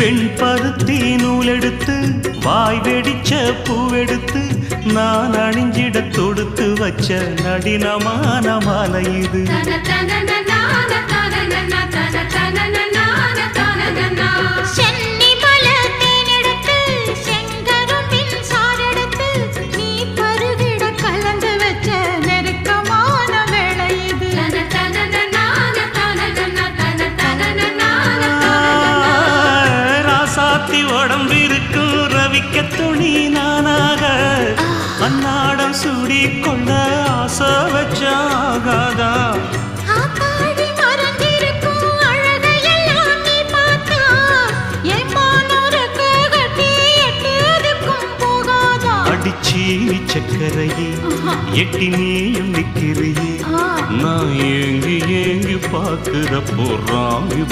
வெண்பருத்தி நூலெடுத்து வாய் வெடிச்ச பூவெடுத்து நான் அணிஞ்சிட தொடுத்து வச்ச நடினமான மாலை இது. உடம்பிருக்கும் ரவிக்க துணி நானாக அன்னாடம் சூடி கொண்ட ஆசை வச்சாகாதா. அடிச்சீனி சக்கரையே எட்டி நீயும் நிக்கிறியே நான் ஏங்கி ஏங்கி பார்க்கிறப்போ ராமி